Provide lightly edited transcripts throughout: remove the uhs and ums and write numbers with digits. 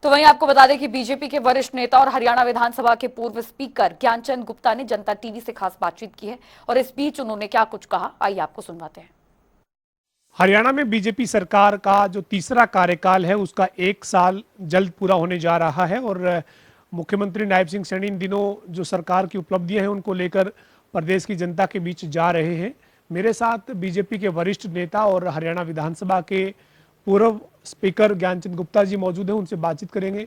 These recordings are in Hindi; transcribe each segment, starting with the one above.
तो वहीं आपको बता दें कि बीजेपी के वरिष्ठ नेता और हरियाणा विधानसभा के पूर्व स्पीकर ज्ञानचंद गुप्ता ने जनता टीवी से खास बातचीत की है और इस बीच उन्होंने क्या कुछ कहा, आइए आपको सुनवाते हैं। हरियाणा में बीजेपी सरकार का जो तीसरा कार्यकाल है उसका 1 साल जल्द पूरा होने जा रहा है और मुख्यमंत्री नायब सिंह सैनी इन दिनों जो सरकार की उपलब्धियां हैं उनको लेकर प्रदेश की जनता के बीच जा रहे हैं। मेरे साथ बीजेपी के वरिष्ठ नेता और हरियाणा विधानसभा के पूर्व स्पीकर ज्ञानचंद गुप्ता जी मौजूद हैं, उनसे बातचीत करेंगे।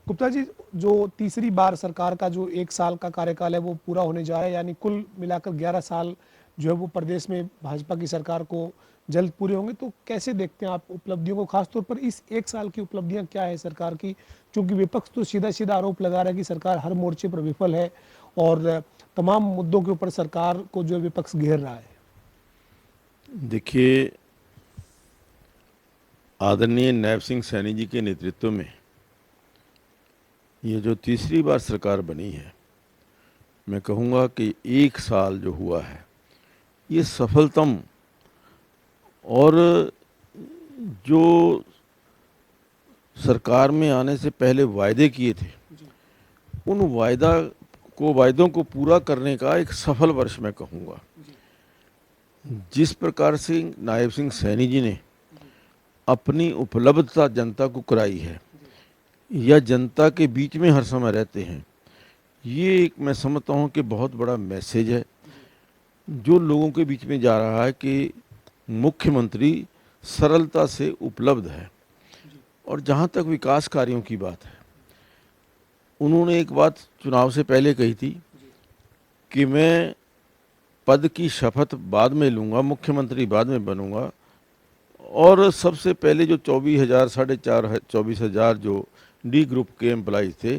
गुप्ता जी, जो तीसरी बार सरकार का जो 1 साल का कार्यकाल है वो पूरा होने जा रहा है, यानी कुल मिलाकर 11 साल जो है वो प्रदेश में भाजपा की सरकार को जल्द पूरे होंगे। तो कैसे देखते हैं आप उपलब्धियों को, खासतौर पर इस 1 साल की उपलब्धियां क्या है सरकार की? क्योंकि विपक्ष तो सीधा सीधा आरोप लगा रहा है कि सरकार हर मोर्चे पर विफल है और तमाम मुद्दों के ऊपर सरकार को जो विपक्ष घेर रहा है। देखिए, आदरणीय नायब सिंह सैनी जी के नेतृत्व में ये जो तीसरी बार सरकार बनी है, मैं कहूँगा कि 1 साल जो हुआ है ये सफलतम और जो सरकार में आने से पहले वायदे किए थे उन वायदों को पूरा करने का एक सफल वर्ष मैं कहूँगा। जिस प्रकार से नायब सिंह सैनी जी ने अपनी उपलब्धता जनता को कराई है या जनता के बीच में हर समय रहते हैं, ये एक मैं समझता हूँ कि बहुत बड़ा मैसेज है जो लोगों के बीच में जा रहा है कि मुख्यमंत्री सरलता से उपलब्ध है। और जहाँ तक विकास कार्यों की बात है, उन्होंने एक बात चुनाव से पहले कही थी कि मैं पद की शपथ बाद में लूँगा, मुख्यमंत्री बाद में बनूँगा, और सबसे पहले जो 24,000 24,000 जो डी ग्रुप के एम्प्लॉइज थे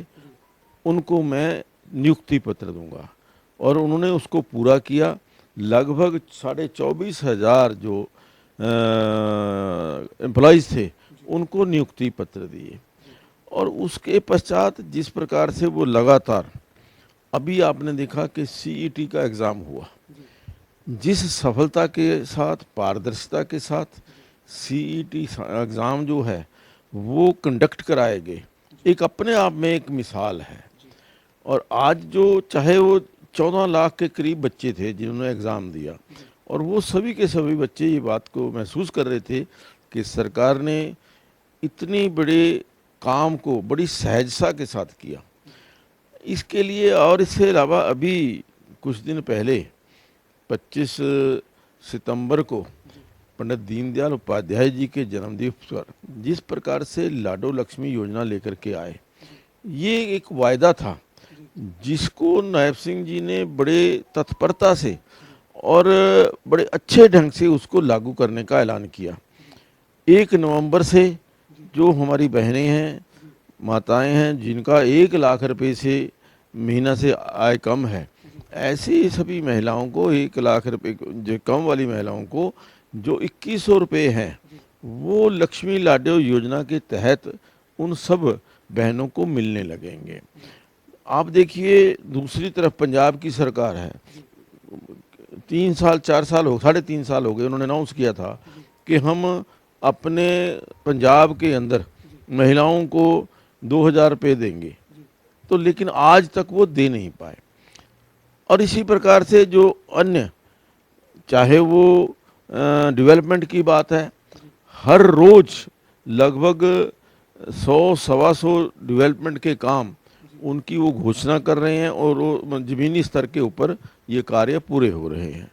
उनको मैं नियुक्ति पत्र दूंगा, और उन्होंने उसको पूरा किया। लगभग 24,500 जो एम्प्लॉइज थे उनको नियुक्ति पत्र दिए। और उसके पश्चात जिस प्रकार से वो लगातार, अभी आपने देखा कि सीईटी का एग्ज़ाम हुआ, जिस सफलता के साथ, पारदर्शिता के साथ सीईटी एग्ज़ाम जो है वो कंडक्ट कराए गए, एक अपने आप में एक मिसाल है। और आज जो चाहे वो 14 लाख के करीब बच्चे थे जिन्होंने एग्ज़ाम दिया, और वो सभी के सभी बच्चे ये बात को महसूस कर रहे थे कि सरकार ने इतनी बड़े काम को बड़ी सहजता के साथ किया। इसके लिए, और इसके अलावा अभी कुछ दिन पहले 25 सितंबर को पंडित दीनदयाल उपाध्याय जी के जन्मदिवस पर जिस प्रकार से लाडो लक्ष्मी योजना लेकर के आए, ये एक वायदा था जिसको नायब सिंह जी ने बड़े तत्परता से और बड़े अच्छे ढंग से उसको लागू करने का ऐलान किया। 1 नवंबर से जो हमारी बहनें हैं, माताएं हैं, जिनका 1 लाख रुपए से महीना से आय कम है, ऐसी सभी महिलाओं को 1 लाख रुपए, जो कम वाली महिलाओं को जो 2100 रुपये हैं, वो लक्ष्मी लाडो योजना के तहत उन सब बहनों को मिलने लगेंगे। आप देखिए, दूसरी तरफ पंजाब की सरकार है, 3 साल 4 साल हो, 3.5 साल हो गए, उन्होंने अनाउंस किया था कि हम अपने पंजाब के अंदर महिलाओं को 2000 रुपये देंगे, तो लेकिन आज तक वो दे नहीं पाए। और इसी प्रकार से जो अन्य, चाहे वो डेवलपमेंट की बात है, हर रोज लगभग 100-125 डेवलपमेंट के काम उनकी वो घोषणा कर रहे हैं और वो ज़मीनी स्तर के ऊपर ये कार्य पूरे हो रहे हैं।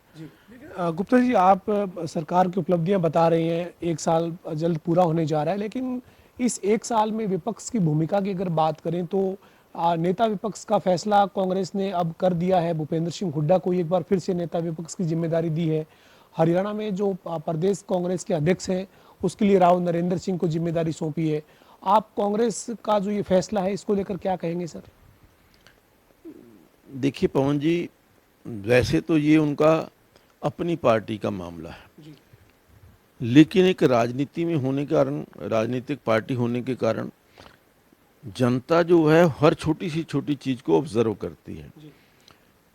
गुप्ता जी, आप सरकार की उपलब्धियां बता रहे हैं, 1 साल जल्द पूरा होने जा रहा है, लेकिन इस 1 साल में विपक्ष की भूमिका की अगर बात करें तो नेता विपक्ष का फैसला कांग्रेस ने अब कर दिया है। भूपेंद्र सिंह हुड्डा को एक बार फिर से नेता विपक्ष की जिम्मेदारी दी है। हरियाणा में जो प्रदेश कांग्रेस के अध्यक्ष हैं उसके लिए राव नरेंद्र सिंह को जिम्मेदारी सौंपी है। आप कांग्रेस का जो ये फैसला है इसको लेकर क्या कहेंगे सर? देखिए पवन जी, वैसे तो ये उनका अपनी पार्टी का मामला है, लेकिन एक राजनीति में होने के कारण, राजनीतिक पार्टी होने के कारण जनता जो है हर छोटी सी छोटी चीज़ को ऑब्जर्व करती है।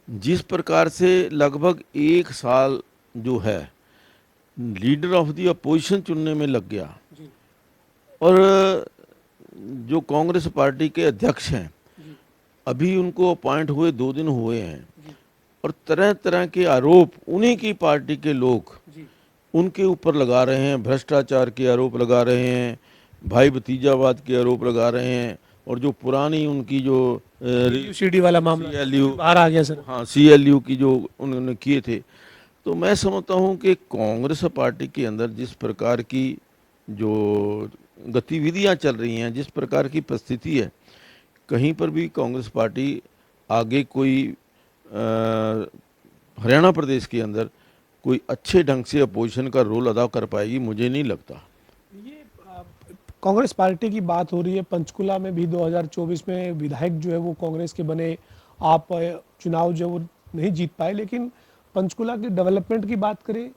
जिस प्रकार से लगभग 1 साल जो है लीडर ऑफ द अपोजिशन चुनने में लग गया, और जो कांग्रेस पार्टी के अध्यक्ष हैं, अभी उनको अपॉइंट हुए 2 दिन हुए हैं, और तरह तरह के आरोप उन्हीं की पार्टी के लोग उनके ऊपर लगा रहे हैं। भ्रष्टाचार के आरोप लगा रहे हैं, भाई भतीजावाद के आरोप लगा रहे हैं, और जो पुरानी उनकी जो सीडी वाला मामला CLU, बाहर आ गया सर। हाँ CLU की जो उन्होंने किए थे, तो मैं समझता हूँ कि कांग्रेस पार्टी के अंदर जिस प्रकार की जो गतिविधियां चल रही हैं, जिस प्रकार की परिस्थिति है, कहीं पर भी कांग्रेस पार्टी आगे कोई हरियाणा प्रदेश के अंदर कोई अच्छे ढंग से अपोजिशन का रोल अदा कर पाएगी, मुझे नहीं लगता। ये कांग्रेस पार्टी की बात हो रही है। पंचकुला में भी 2024 में विधायक जो है वो कांग्रेस के बने। आप चुनाव जो वो नहीं जीत पाए, लेकिन पंचकुला की डेवलपमेंट की बात करें,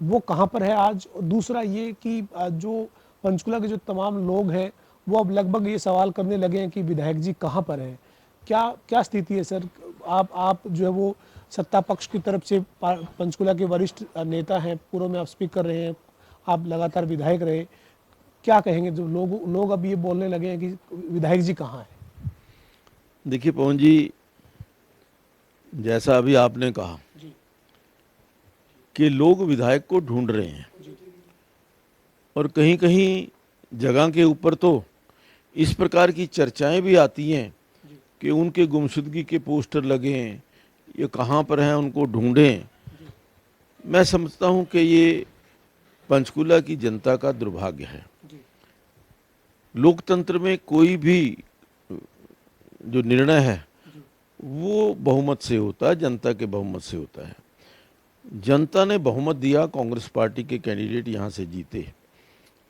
वो कहाँ पर है आज। और दूसरा ये कि जो पंचकुला के जो तमाम लोग हैं वो अब लगभग ये सवाल करने लगे हैं कि विधायक जी कहाँ पर हैं। क्या क्या स्थिति है सर। आप जो है वो सत्ता पक्ष की तरफ से पंचकुला के वरिष्ठ नेता हैं, पूर्व में आप स्पीकर रहे हैं, आप लगातार विधायक रहे, क्या कहेंगे जो लोग अब ये बोलने लगे हैं कि विधायक जी कहाँ हैं। देखिए पवन जी, जैसा अभी आपने कहा कि लोग विधायक को ढूंढ रहे हैं, और कहीं कहीं जगह के ऊपर तो इस प्रकार की चर्चाएं भी आती हैं कि उनके गुमशुदगी के पोस्टर लगे हैं, ये कहाँ पर हैं, उनको ढूंढें। मैं समझता हूँ कि ये पंचकुला की जनता का दुर्भाग्य है। लोकतंत्र में कोई भी जो निर्णय है वो बहुमत से होता है, जनता के बहुमत से होता है। जनता ने बहुमत दिया, कांग्रेस पार्टी के कैंडिडेट यहाँ से जीते।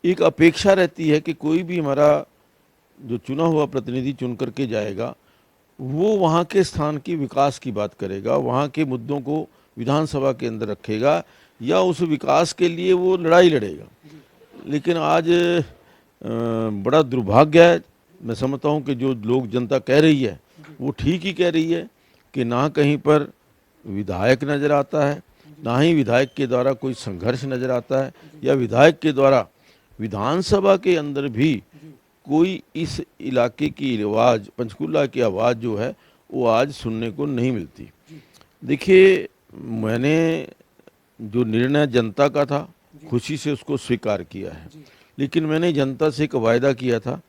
एक अपेक्षा रहती है कि कोई भी हमारा जो चुना हुआ प्रतिनिधि चुन करके जाएगा, वो वहाँ के स्थान की विकास की बात करेगा, वहाँ के मुद्दों को विधानसभा के अंदर रखेगा, या उस विकास के लिए वो लड़ाई लड़ेगा। लेकिन आज बड़ा दुर्भाग्य है। मैं समझता हूँ कि जो लोग जनता कह रही है वो ठीक ही कह रही है कि ना कहीं पर विधायक नज़र आता है, ना ही विधायक के द्वारा कोई संघर्ष नज़र आता है, या विधायक के द्वारा विधानसभा के अंदर भी कोई इस इलाके की आवाज़, पंचकुला की आवाज़ जो है वो आज सुनने को नहीं मिलती। देखिए, मैंने जो निर्णय जनता का था खुशी से उसको स्वीकार किया है, लेकिन मैंने जनता से एक वायदा किया था,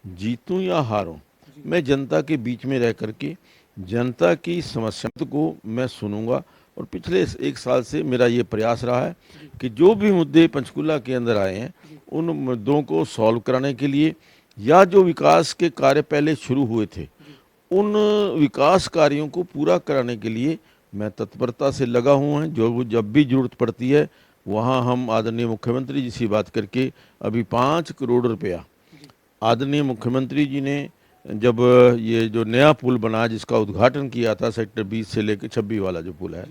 जीतूं या हारूं, मैं जनता के बीच में रह करके जनता की समस्याओं को मैं सुनूंगा। और पिछले 1 साल से मेरा ये प्रयास रहा है कि जो भी मुद्दे पंचकुला के अंदर आए हैं उन मुद्दों को सॉल्व कराने के लिए, या जो विकास के कार्य पहले शुरू हुए थे उन विकास कार्यों को पूरा कराने के लिए मैं तत्परता से लगा हुआ हूँ। जो जब भी जरूरत पड़ती है वहाँ हम आदरणीय मुख्यमंत्री जी से बात करके अभी 5 करोड़ रुपया आदरणीय मुख्यमंत्री जी ने जब ये जो नया पुल बना जिसका उद्घाटन किया था सेक्टर 20 से लेकर 26 वाला जो पुल है,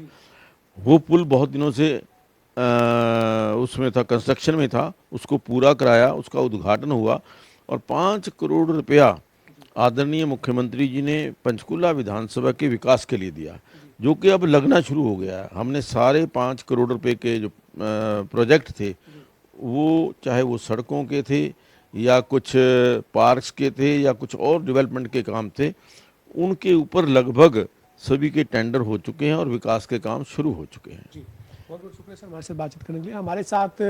वो पुल बहुत दिनों से उसमें था, कंस्ट्रक्शन में था, उसको पूरा कराया, उसका उद्घाटन हुआ और 5 करोड़ रुपया आदरणीय मुख्यमंत्री जी ने पंचकुला विधानसभा के विकास के लिए दिया, जो कि अब लगना शुरू हो गया है। हमने सारे 5 करोड़ रुपए के जो प्रोजेक्ट थे, वो चाहे वो सड़कों के थे या कुछ पार्क्स के थे या कुछ और डेवलपमेंट के काम थे, उनके ऊपर लगभग सभी के टेंडर हो चुके हैं और विकास के काम शुरू हो चुके हैं। जी, बहुत बहुत शुक्रिया सर हमारे साथ बातचीत करने के लिए। हमारे साथ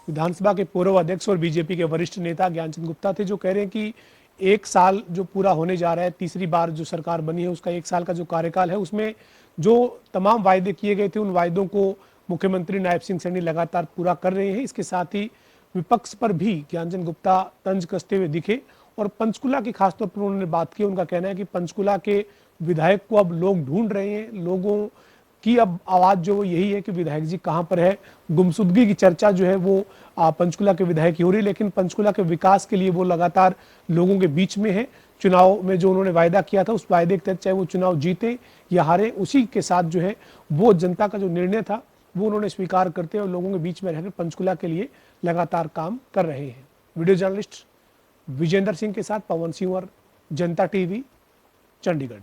विधानसभा के पूर्व अध्यक्ष और बीजेपी के वरिष्ठ नेता ज्ञानचंद गुप्ता थे, जो कह रहे हैं कि 1 साल जो पूरा होने जा रहा है, तीसरी बार जो सरकार बनी है उसका 1 साल का जो कार्यकाल है, उसमें जो तमाम वायदे किए गए थे उन वायदों को मुख्यमंत्री नायब सिंह सैनी लगातार पूरा कर रहे हैं। इसके साथ ही विपक्ष पर भी ज्ञानचंद गुप्ता तंज कसते हुए दिखे और पंचकुला की खासतौर पर उन्होंने बात की। उनका कहना है कि पंचकुला के विधायक को अब लोग ढूंढ रहे हैं, लोगों की अब आवाज जो यही है कि विधायक जी कहां पर है। गुमशुदगी की चर्चा जो है वो पंचकुला के विधायक की हो रही है, लेकिन पंचकुला के विकास के लिए वो लगातार लोगों के बीच में है। चुनाव में जो उन्होंने वायदा किया था उस वायदे के तहत चाहे वो चुनाव जीते या हारे, उसी के साथ जो है वो जनता का जो निर्णय था वो उन्होंने स्वीकार करते और लोगों के बीच में रहकर पंचकुला के लिए लगातार काम कर रहे हैं। वीडियो जर्नलिस्ट विजेंद्र सिंह के साथ पवन सिंह और जनता टीवी, चंडीगढ़।